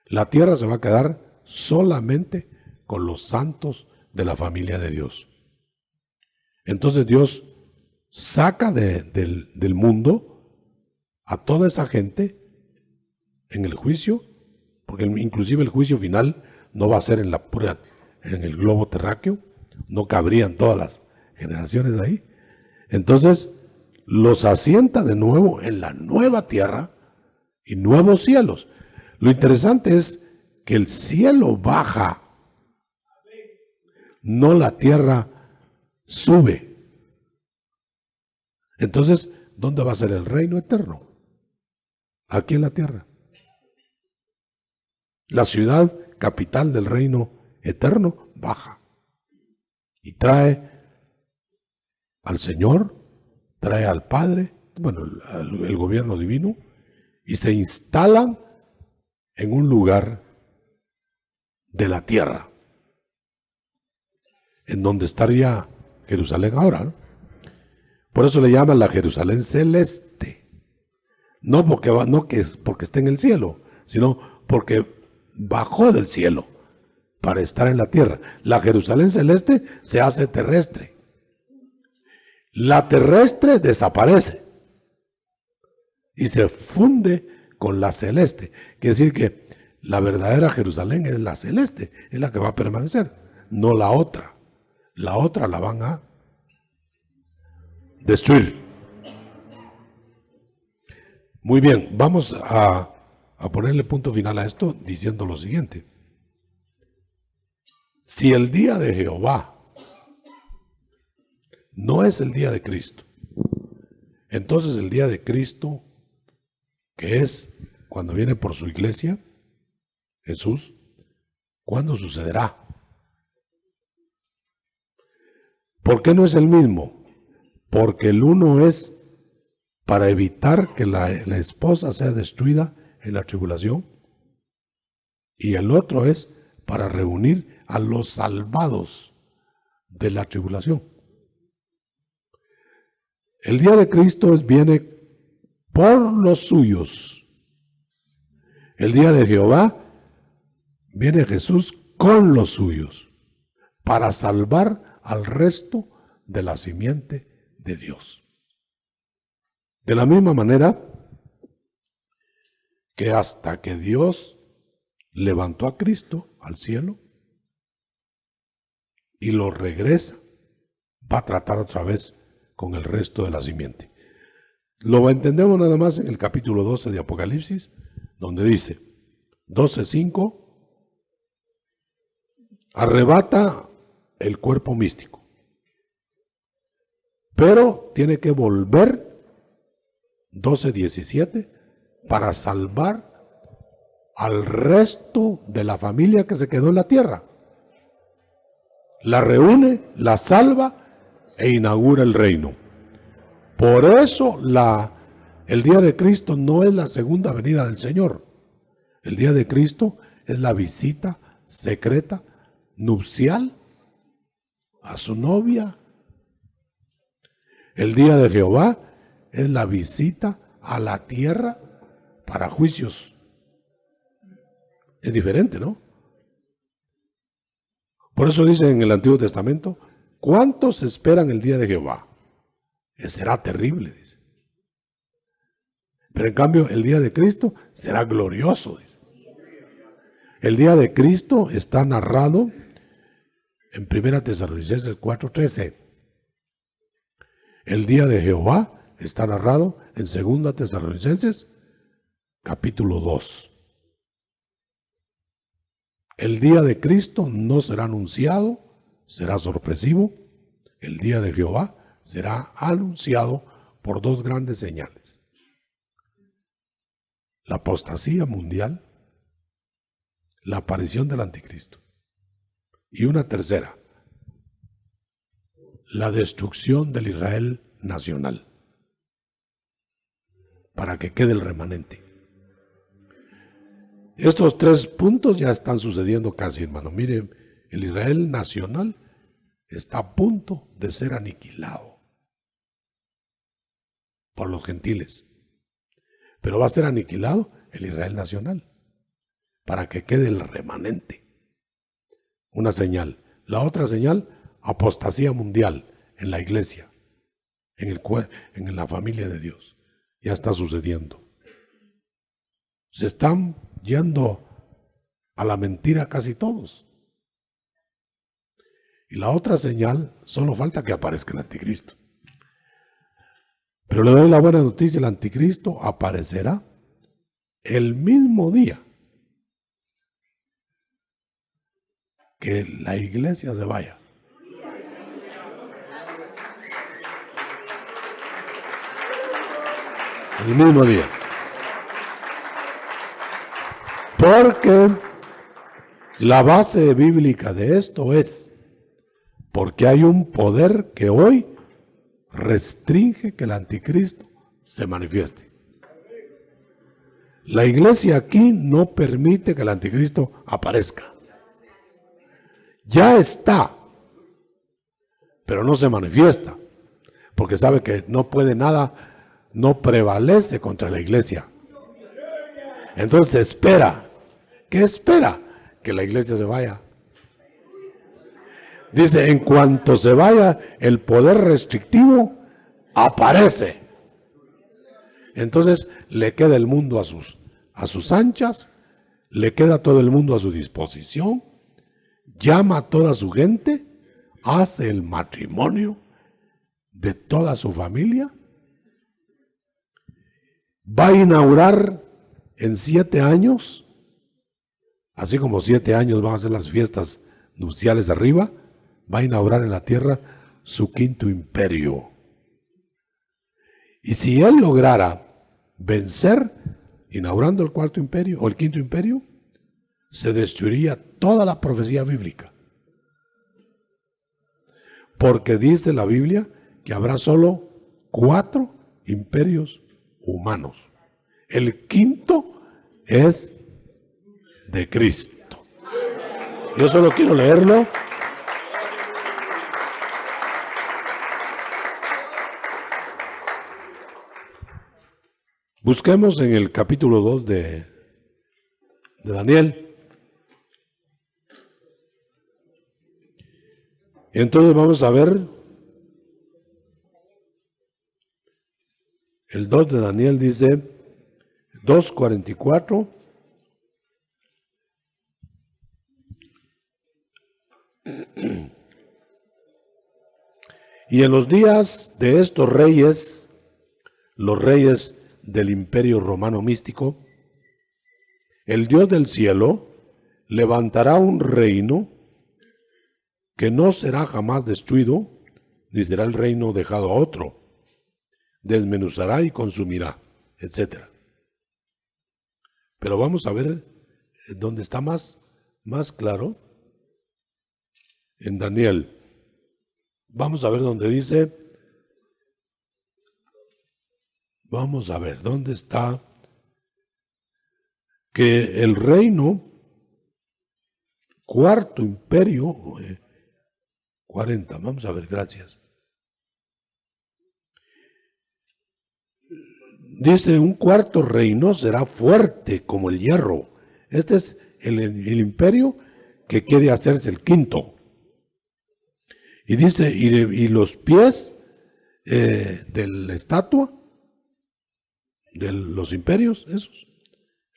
[SPEAKER 1] la tierra se va a quedar solamente con los santos de la familia de Dios. Entonces Dios saca del mundo a toda esa gente en el juicio, porque inclusive el juicio final no va a ser en el globo terráqueo, no cabrían todas las generaciones de ahí. Entonces los asienta de nuevo en la nueva tierra y nuevos cielos. Lo interesante es que el cielo baja, no la tierra sube. Entonces, ¿dónde va a ser el reino eterno? Aquí en la tierra. La ciudad capital del reino eterno baja y trae al Señor, trae al Padre, bueno, el gobierno divino, y se instalan en un lugar de la tierra, en donde estaría Jerusalén ahora, ¿no? Por eso le llaman la Jerusalén celeste. No porque esté en el cielo, sino porque bajó del cielo para estar en la tierra. La Jerusalén celeste se hace terrestre. La terrestre desaparece y se funde con la celeste. Quiere decir que la verdadera Jerusalén es la celeste, es la que va a permanecer, no la otra. La otra la van a destruir. Muy bien, vamos a ponerle punto final a esto diciendo lo siguiente. Si el día de Jehová no es el día de Cristo, entonces el día de Cristo, que es cuando viene por su iglesia, Jesús, ¿cuándo sucederá? ¿Por qué no es el mismo? Porque el uno es para evitar que la esposa sea destruida en la tribulación, y el otro es para reunir a los salvados de la tribulación. El día de Cristo viene por los suyos. El día de Jehová viene Jesús con los suyos para salvar al resto de la simiente de Dios. De la misma manera que hasta que Dios levantó a Cristo al cielo y lo regresa, va a tratar otra vez con el resto de la simiente. Lo entendemos nada más en el capítulo 12 de Apocalipsis, donde dice, 12:5, arrebata el cuerpo místico, pero tiene que volver, 12:17, para salvar al resto de la familia que se quedó en la tierra. La reúne, la salva e inaugura el reino. Por eso el día de Cristo no es la segunda venida del Señor. El día de Cristo es la visita secreta, nupcial, a su novia. El día de Jehová es la visita a la tierra para juicios. Es diferente, ¿no? Por eso dice en el Antiguo Testamento, ¿cuántos esperan el día de Jehová? Será terrible, dice. Pero en cambio, el día de Cristo será glorioso, dice. El día de Cristo está narrado en 1 Tesalonicenses 4:13. El día de Jehová está narrado en 2 Tesalonicenses capítulo 2. El día de Cristo no será anunciado, será sorpresivo. El día de Jehová será anunciado por dos grandes señales: la apostasía mundial, la aparición del anticristo, y una tercera, la destrucción del Israel nacional, para que quede el remanente. Estos tres puntos ya están sucediendo casi, hermano. Miren, el Israel nacional está a punto de ser aniquilado por los gentiles, pero va a ser aniquilado el Israel nacional para que quede el remanente. Una señal. La otra señal, apostasía mundial en la iglesia, en la familia de Dios. Ya está sucediendo. Se están yendo a la mentira casi todos. Y la otra señal, solo falta que aparezca el anticristo. Pero le doy la buena noticia: el anticristo aparecerá el mismo día que la iglesia se vaya. El mismo día. Porque la base bíblica de esto es porque hay un poder que hoy restringe que el anticristo se manifieste. La iglesia aquí no permite que el anticristo aparezca. Ya está, pero no se manifiesta, porque sabe que no puede nada, no prevalece contra la iglesia. Entonces espera. ¿Qué espera? Que la iglesia se vaya. Dice, en cuanto se vaya el poder restrictivo, aparece. Entonces le queda el mundo a sus anchas, le queda todo el mundo a su disposición, llama a toda su gente, hace el matrimonio de toda su familia, va a inaugurar en 7 años, así como 7 años van a ser las fiestas nupciales arriba, va a inaugurar en la tierra su 5º imperio. Y si él lograra vencer, inaugurando el 4º imperio o el 5º imperio, se destruiría toda la profecía bíblica. Porque dice la Biblia que habrá solo 4 imperios humanos. El 5º es de Cristo. Yo solo quiero leerlo. Busquemos en el capítulo 2 de Daniel. Entonces vamos a ver el 2 de Daniel, dice 2:44. Y en los días de estos reyes, los reyes del imperio romano místico, el Dios del cielo levantará un reino que no será jamás destruido, ni será el reino dejado a otro. Desmenuzará y consumirá, etc. Pero vamos a ver dónde está más claro. En Daniel. Vamos a ver dónde dice. Vamos a ver dónde está que el reino, 4º imperio, 40, vamos a ver, gracias. Dice, un 4º reino será fuerte como el hierro. Este es el imperio que quiere hacerse el 5º. Y dice, y los pies de la estatua, de los imperios, esos,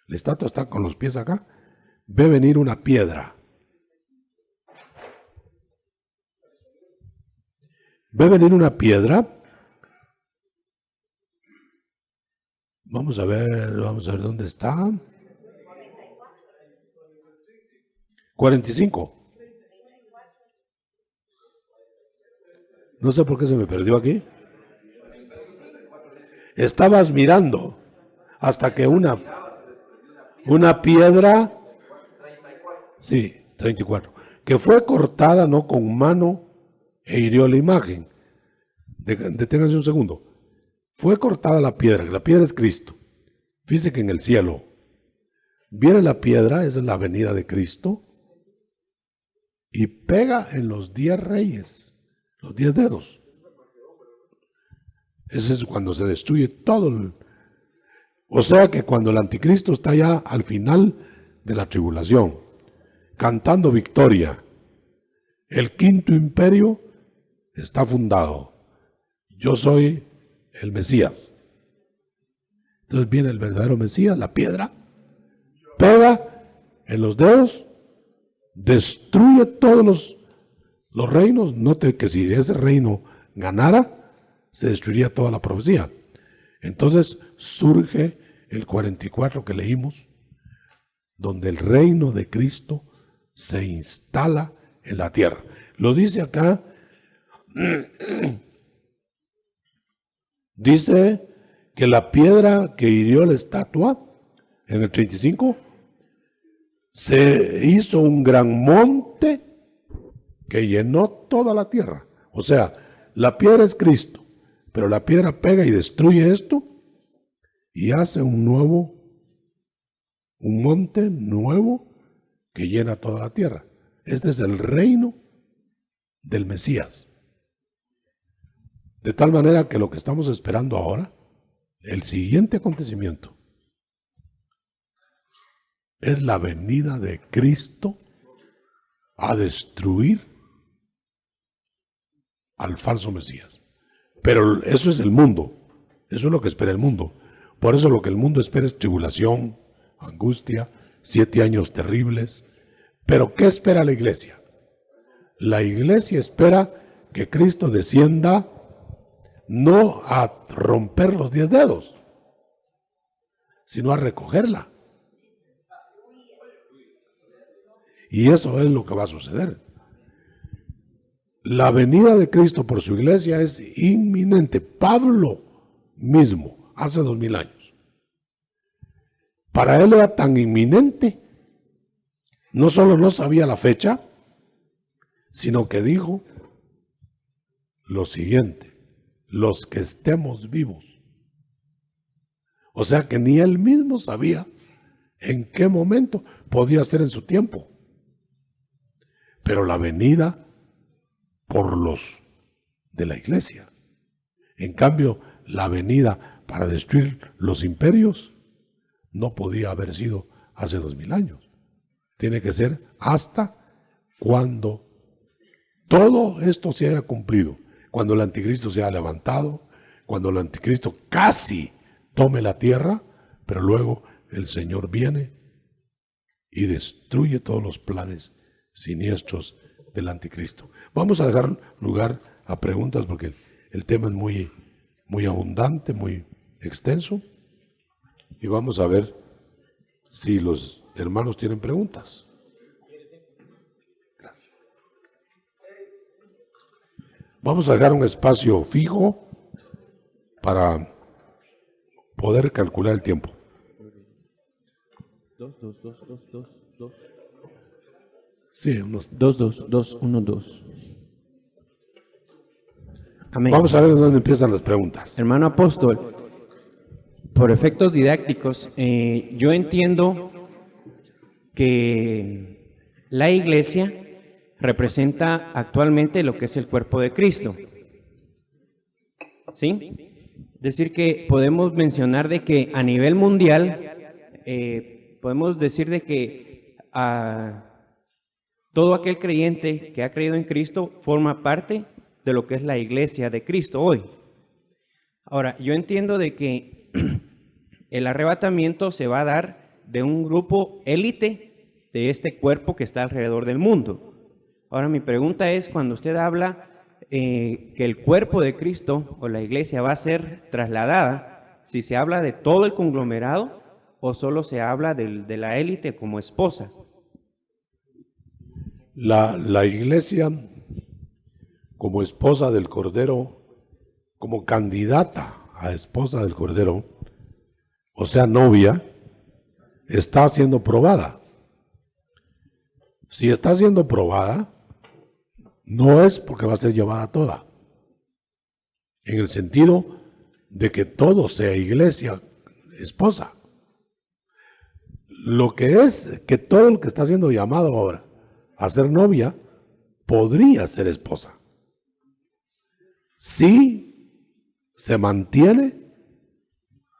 [SPEAKER 1] la estatua está con los pies acá, ve venir una piedra. Ve venir una piedra. Vamos a ver dónde está. 45. No sé por qué se me perdió aquí. Estabas mirando hasta que una piedra, sí, 34, que fue cortada no con mano e hirió la imagen. Deténganse un segundo. Fue cortada la piedra, que la piedra es Cristo. Fíjense que en el cielo viene la piedra, esa es la venida de Cristo, y pega en los 10 reyes, los 10 dedos. Ese es cuando se destruye todo. O sea que cuando el anticristo está ya al final de la tribulación, cantando victoria, el quinto imperio está fundado. Yo soy el Mesías. Entonces viene el verdadero Mesías, la piedra, pega en los dedos, destruye todos los reinos. Note que si ese reino ganara, se destruiría toda la profecía. Entonces surge el 44 que leímos, donde el reino de Cristo se instala en la tierra. Lo dice acá, dice que la piedra que hirió la estatua en el 35 se hizo un gran monte que llenó toda la tierra. O sea, la piedra es Cristo, pero la piedra pega y destruye esto y hace un monte nuevo que llena toda la tierra. Este es el reino del Mesías. De tal manera que lo que estamos esperando ahora, el siguiente acontecimiento, es la venida de Cristo a destruir al falso Mesías. Pero eso es el mundo, eso es lo que espera el mundo. Por eso lo que el mundo espera es tribulación, angustia, 7 años terribles. Pero ¿qué espera la iglesia? La iglesia espera que Cristo descienda no a romper los 10 dedos, sino a recogerla. Y eso es lo que va a suceder. La venida de Cristo por su iglesia es inminente. Pablo mismo, hace 2000 años, para él era tan inminente, no solo no sabía la fecha, sino que dijo lo siguiente: los que estemos vivos. O sea que ni él mismo sabía en qué momento podía ser en su tiempo. Pero la venida por los de la iglesia. En cambio, la venida para destruir los imperios no podía haber sido hace 2000 años. Tiene que ser hasta cuando todo esto se haya cumplido, cuando el anticristo se haya levantado, cuando el anticristo casi tome la tierra, pero luego el Señor viene y destruye todos los planes siniestros del anticristo. Vamos a dejar lugar a preguntas porque el tema es muy abundante, muy extenso, y vamos a ver si los hermanos tienen preguntas. Gracias. Vamos a dejar un espacio fijo para poder calcular el tiempo.
[SPEAKER 2] 2.
[SPEAKER 1] Sí, unos
[SPEAKER 2] 2, 1, 2. Amén.
[SPEAKER 1] Vamos a ver dónde empiezan las preguntas.
[SPEAKER 2] Hermano apóstol, por efectos didácticos, yo entiendo que la iglesia representa actualmente lo que es el cuerpo de Cristo. ¿Sí? Es decir, que podemos mencionar de que a nivel mundial, podemos decir de que todo aquel creyente que ha creído en Cristo forma parte de lo que es la iglesia de Cristo hoy. Ahora, yo entiendo de que el arrebatamiento se va a dar de un grupo élite de este cuerpo que está alrededor del mundo. Ahora, mi pregunta es, cuando usted habla que el cuerpo de Cristo o la iglesia va a ser trasladada, si se habla de todo el conglomerado o solo se habla de la élite como esposa.
[SPEAKER 1] La iglesia, como esposa del Cordero, como candidata a esposa del Cordero, o sea, novia, está siendo probada. Si está siendo probada, no es porque va a ser llevada toda, en el sentido de que todo sea iglesia, esposa. Lo que es que todo el que está siendo llamado ahora a ser novia, podría ser esposa, si se mantiene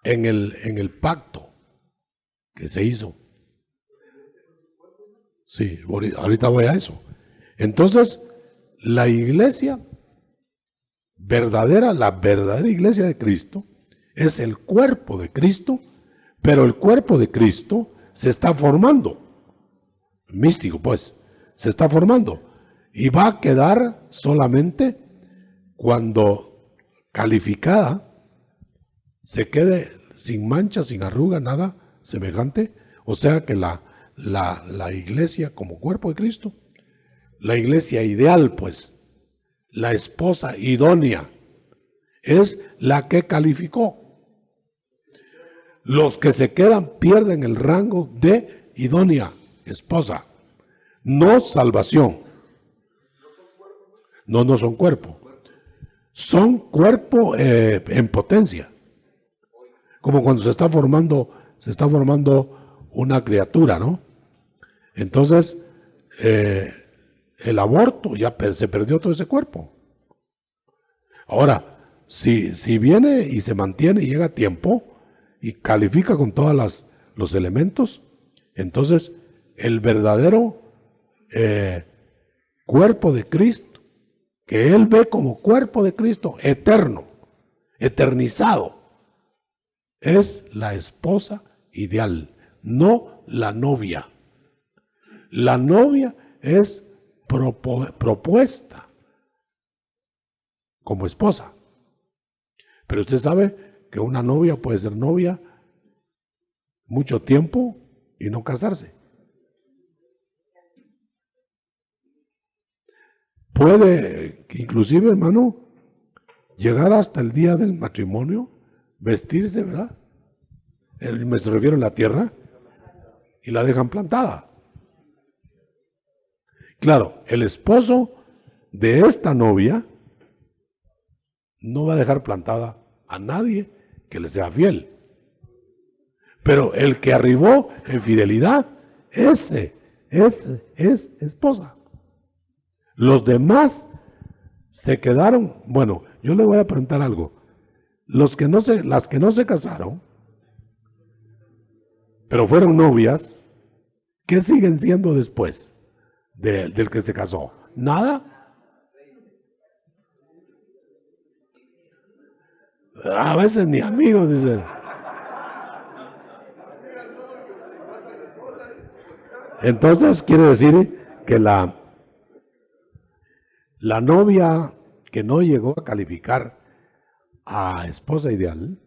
[SPEAKER 1] en el pacto que se hizo. Sí, ahorita voy a eso. Entonces, la iglesia verdadera, la verdadera iglesia de Cristo, es el cuerpo de Cristo, pero el cuerpo de Cristo se está formando. Místico, pues, se está formando. Y va a quedar solamente cuando calificada se quede sin mancha, sin arruga, nada semejante. O sea que la iglesia como cuerpo de Cristo, la iglesia ideal, pues, la esposa idónea, es la que calificó. Los que se quedan pierden el rango de idónea, esposa, no salvación. No son cuerpo. Son cuerpo en potencia. Como cuando se está formando una criatura, ¿no? Entonces, el aborto, ya se perdió todo ese cuerpo. Ahora, si viene y se mantiene y llega a tiempo y califica con todos los elementos, entonces el verdadero cuerpo de Cristo, que él ve como cuerpo de Cristo eterno, eternizado, es la esposa ideal, no la novia. La novia es propuesta como esposa. Pero usted sabe que una novia puede ser novia mucho tiempo y no casarse. Puede, inclusive, hermano, llegar hasta el día del matrimonio, vestirse, ¿verdad? Me refiero a la tierra, y la dejan plantada. Claro, el esposo de esta novia no va a dejar plantada a nadie que le sea fiel. Pero el que arribó en fidelidad, ese es esposa. Los demás se quedaron, bueno, yo le voy a preguntar algo. Las que no se casaron, pero fueron novias, ¿qué siguen siendo después del que se casó? ¿Nada? A veces ni amigos, dicen. Entonces quiere decir que la novia que no llegó a calificar a esposa ideal